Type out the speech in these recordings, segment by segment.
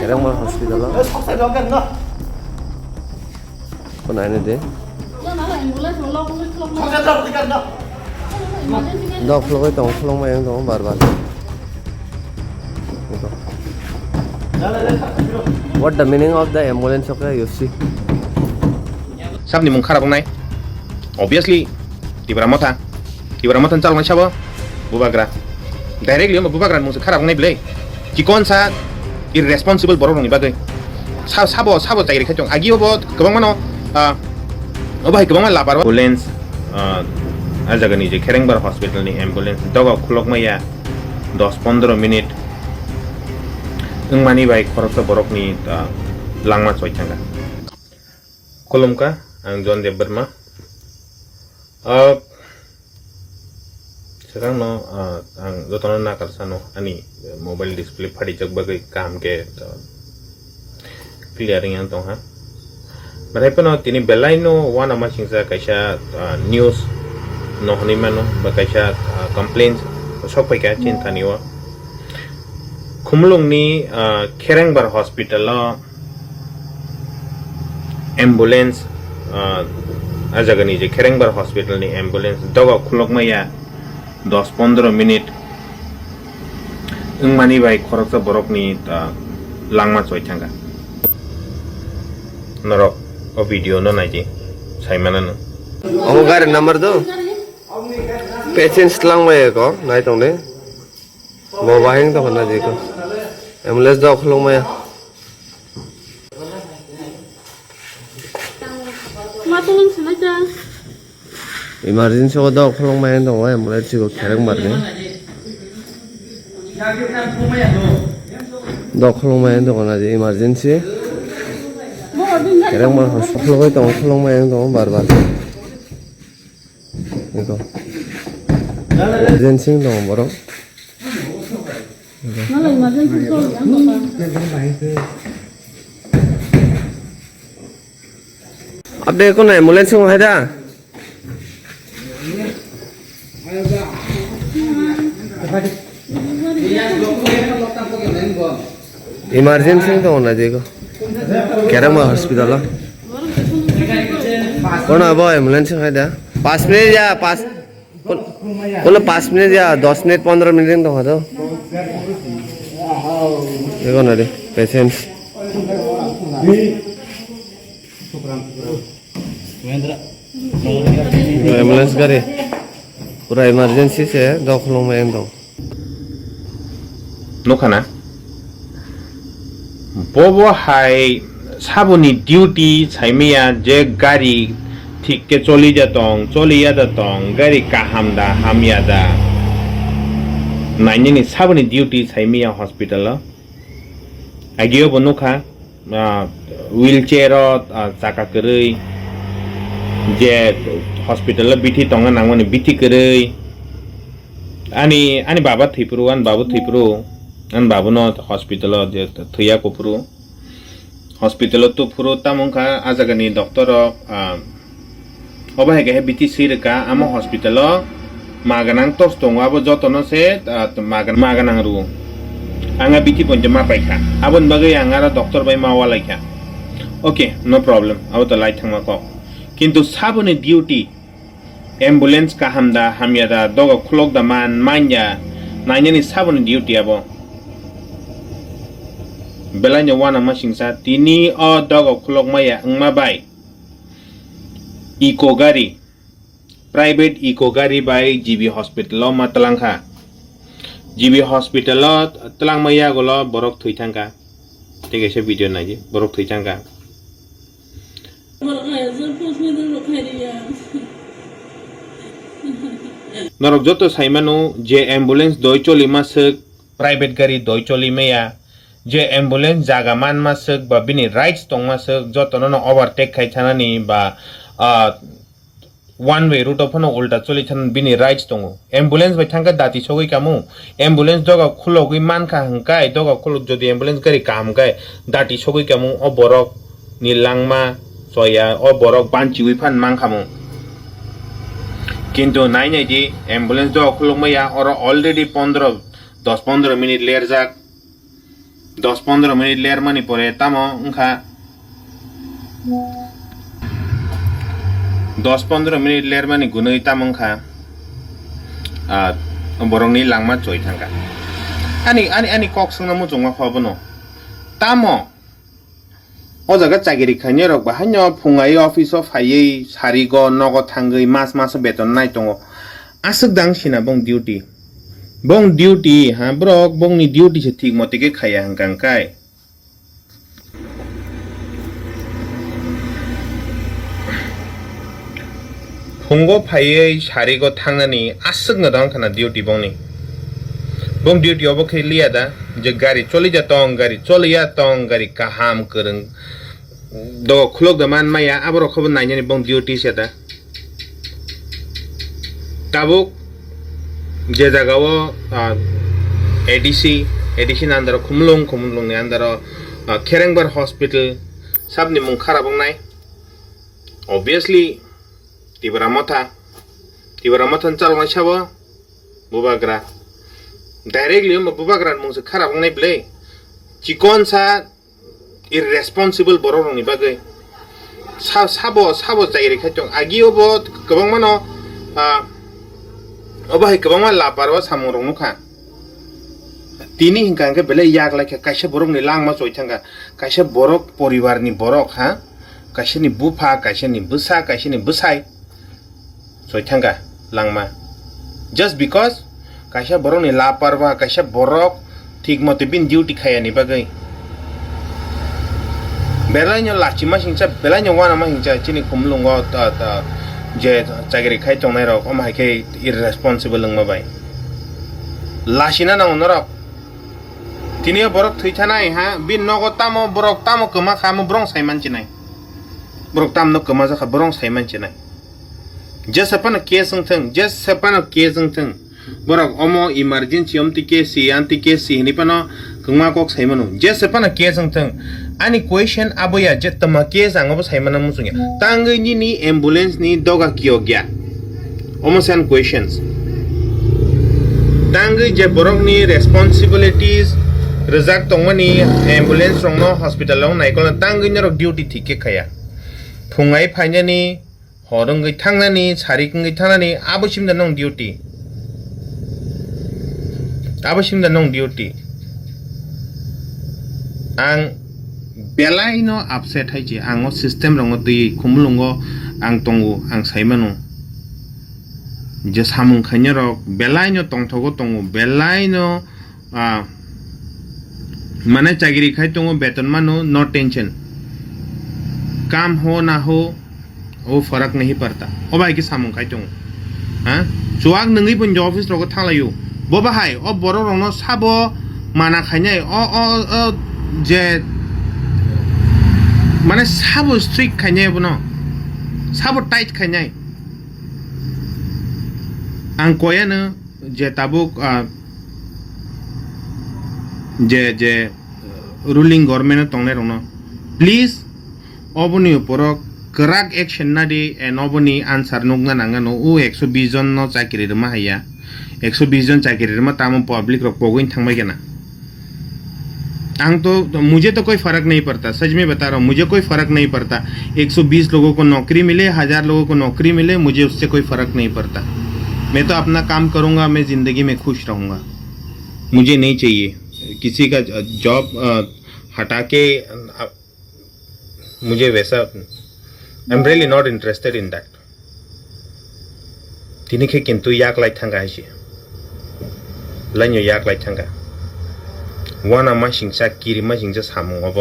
Kherengbar hospital con này đi đâu không có tổng không mấy ông tổng barbar what the meaning of the ambulance okay you see sab ni mung kharap nai obviously tibaramothan chal ngai sabo bubagra directly bubagra mung kharap ngai blei chikon sa irresponsible borok ni bagai sabo jai re khachong agi hobo gobang mano obai gobang la bar ambulance ajaga ni je Kherengbar hospital ni ambulance doga Twlangmaya 10-15 minute mani bai khoroksa borok ni Langma choichanga kolomka ang John de Burma sekarang no ang jotono na karsano ani mobile display phadi jak bagai kam ke clearing yang tong ha barai pano tini belai no wana ma singsa kaisa news no hani mano ba kaisa complaints sok pai ka chinta niwa khumlung ni Kherengbar hospital lo ambulance ajaga ni je Kherengbar hospital ni ambulance doga Twlangmaya 10-15 minute mani bai khoroksa borok ni Langma choichanga norok o video no naiji saimana no ông gari number do patients Twlangmaya ko nai tong de mobile to khana ji ko ambulance do Twlangmaya matulung sinaja emergency ko do Twlangmaya to ambulance ko Kherengbar ni do Twlangmaya to khana ji emergency Kherengbar hospital ko to Twlangmaya to barbar iko emergency to borok nala emergency so update ko na ambulance ko haida emergency to na jego Kherengbar hospital lo कौन अब ambulance है क्या 5 minute या 5 बोलो 5 minute या 10 minute 15 minute तो है तो देखो ना रे पेशेंट्स एम्बुलेंस करे पूरा इमरजेंसी से दखलों में तो नोखाना बोबो हाई साबुनी ड्यूटी साइमिया जे गाड़ी ठीक के चली जातों गाड़ी काहामदा हामियादा नाइनी साबुनी ड्यूटी साइमिया हॉस्पिटल आगियो बनुखा व्हीलचेयर चाका करे जे हॉस्पिटल बिथि तंगा नांगमनि बिथि करे आनी बाबा थैप्रो आन बाबु न हॉस्पिटल जे थैया कोप्रो हॉस्पिटल तो पुरो तामुंखा आजागानि डॉक्टर अबाय गहे बिति सिरका आम हॉस्पिटल मागानां तस दंगाबो जतन से मागानां रु आंगा बिति पन्जे मा पाइखा आबन बगै आंगा डॉक्टर बाय मावा लाइखा ओके नो प्रॉब्लम अब तो लाइट थांमा को किंतु साबुनि ड्यूटी एम्बुलेंस का हमदा हामियादा दगा खुलक दा मान मान्या नाइनि साबुनि ड्यूटी आबो belanya wana masingsa tini o dogo Twlangmaya ngma bai eco gari private eco gari bai GB hospital ma talangkha GB hospital Twlangmaya golo borok thuithangka ठीक है video naji borok thuithangka norok joto saimanu je ambulance doicholi masuk private gari doicholi meya जे ambulance जागा मान mask बा बिनि rights तंग mask जतन न overtake खाइ थानानि बा वन वे रूट अफ न उल्टा चलि थान बिनि राइट्स दङ एम्बुलेंस बाय थांगा दाति सगै कामु एम्बुलेंस दगा खुलगै मानखा हंकाय दगा खुलग जदि एम्बुलेंस गारि कामकाय दाति सगै कामु अ बरक नि लांगमा सया अ बरक बानचि बै फान मांखामु किन्तु नाइनाय दि एम्बुलेंस दगा खुलगमैया और ऑलरेडी 10-15 मिनिट लेर जाक 10-15 menit ler mani pore tamo ngkha 10-15 menit ler mani gunoi tamo ngkha borongni langma choi thangka ani kok sungna mu chungma khobono tamo o jaga chagiri khanye rok bahanyo phungai office of hayi sarigo nogo thangoi mas beton nai tongo asuk dang sina bong duty ha brok bong ni duty se thik mote ke khaya hangkang kai phungo phai sarigo thangnani asuk na dang khana duty bong duty obo khe liya da je gari choli ja tong gari choliya tong gari kaham kereng do khulok da man maya abro khob naini bong duty se da tabuk je jagao ADC nandaro khumlung ni andaro Kherengbar hospital sabni mung kharabong nai obviously tibaramothan chalma chabo bubagra directly bubagra mung se kharabong nai ble chikon sa irresponsible borong ni bagai sabo jairi khaitong agio bo kabang mano obai kabang ma laparwa samorong nukha tini hingkang ke bele yak like kaisa borok ni langma choi thanga kaisa borok poribar ni borok ha kaisa ni bufa kaisa ni busa kaisa ni busai choi thanga langma just because kaisa borok ni laparwa kaisa borok thik mote bin duty khaya ni bagai belanyo lachima hingcha belanyo wana ma hingcha chini khumlungo ta je chagiri khai tongnai rok omai ke irresponsible lungma bai lashina na onrok tini borok thuithanai ha bin nogo tamo borok tamo kama khamu brong saiman chinai borok tam no kama ja kha brong saiman chinai jesapana kesung thang borok omo emergency omti ke si anti ke si ni pano kungma kok saimanu jesapana kesung thang ani question aboya jetama ke jangobo saimana musungya tangai ni ambulance ni doga kiogya omosan questions tangai je borok ni responsibilities rezak tongmani ambulance rongno hospital long naikol tangai ni rok duty thike khaya phungai phainani horongai thangnani sarikungai thangnani abosimda nong duty ang belai no upset haiji ango system rongo dui khumlungo ang tongu ang saimanu je samung khanya rok belai no tongthogo tongu belai no mane chagiri khai tongu beton manu no tension काम हो ना हो वो फर्क नहीं पड़ता ओ भाई की samung khai tongu ha chuak nungi pun office rogo thanglayu bo bahai o boro rongno sabo mana khanyai o je মানে সাবো স্ট্রিক্ট খাইনাই বনো সাবো টাইট খাইনাই आं कयानो जे ताबुक जे रुलिंग गवर्नमेंट तंगनाय रंनो प्लीज अबनि उपरक कराक एक्शन नादि एन अबनि आंसर नुगना नांगानो उ 120 जन न चाकरि रमा हाया 120 जन चाकरि रमा ताम पब्लिक रक पगोइन थांबाय गेना तो मुझे तो कोई फर्क नहीं पड़ता सच में बता रहा हूँ मुझे कोई फर्क नहीं पड़ता 120 लोगों को नौकरी मिले 1000 लोगों को नौकरी मिले मुझे उससे कोई फर्क नहीं पड़ता मैं तो अपना काम करूँगा मैं ज़िंदगी में खुश रहूँगा मुझे नहीं चाहिए किसी का जॉब हटा के मुझे वैसा I am really not interested in that तिनी के किंतु याक लाइट थांगा है लाइनो याक लाइट थांगा वाना माशिंगसा कीरी माशिंगसा सामू अब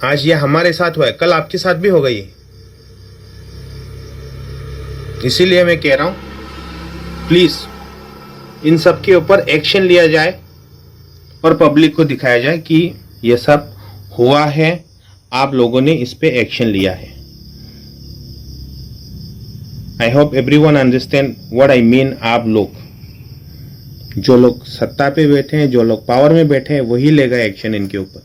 आज ये हमारे साथ हुआ है कल आपके साथ भी होगा ये इसीलिए मैं कह रहा हूँ प्लीज इन सब के ऊपर एक्शन लिया जाए और पब्लिक को दिखाया जाए कि ये सब हुआ है आप लोगों ने इस पे एक्शन लिया है I hope everyone understand what I mean आप लोग जो लोग सत्ता पे बैठे हैं जो लोग पावर में बैठे हैं वही लेगा एक्शन इनके ऊपर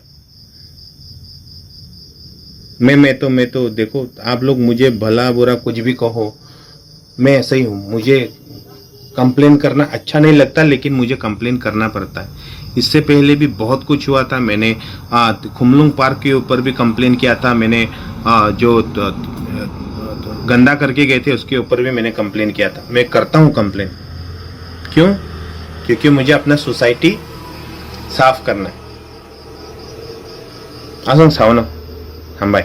मैं तो देखो आप लोग मुझे भला बुरा कुछ भी कहो मैं ऐसा ही हूँ मुझे कंप्लेन करना अच्छा नहीं लगता लेकिन मुझे कंप्लेन करना पड़ता है इससे पहले भी बहुत कुछ हुआ था। मैंने खुमलुंग पार्क के ऊपर भी कंप्लेन किया था। मैंने जो गंदा करके गए थे उसके ऊपर भी मैंने कंप्लेन किया था। मैं करता हूँ कंप्लेन, क्यों? क्योंकि मुझे अपना सोसाइटी साफ करना है। आसंग सावनो हम भाई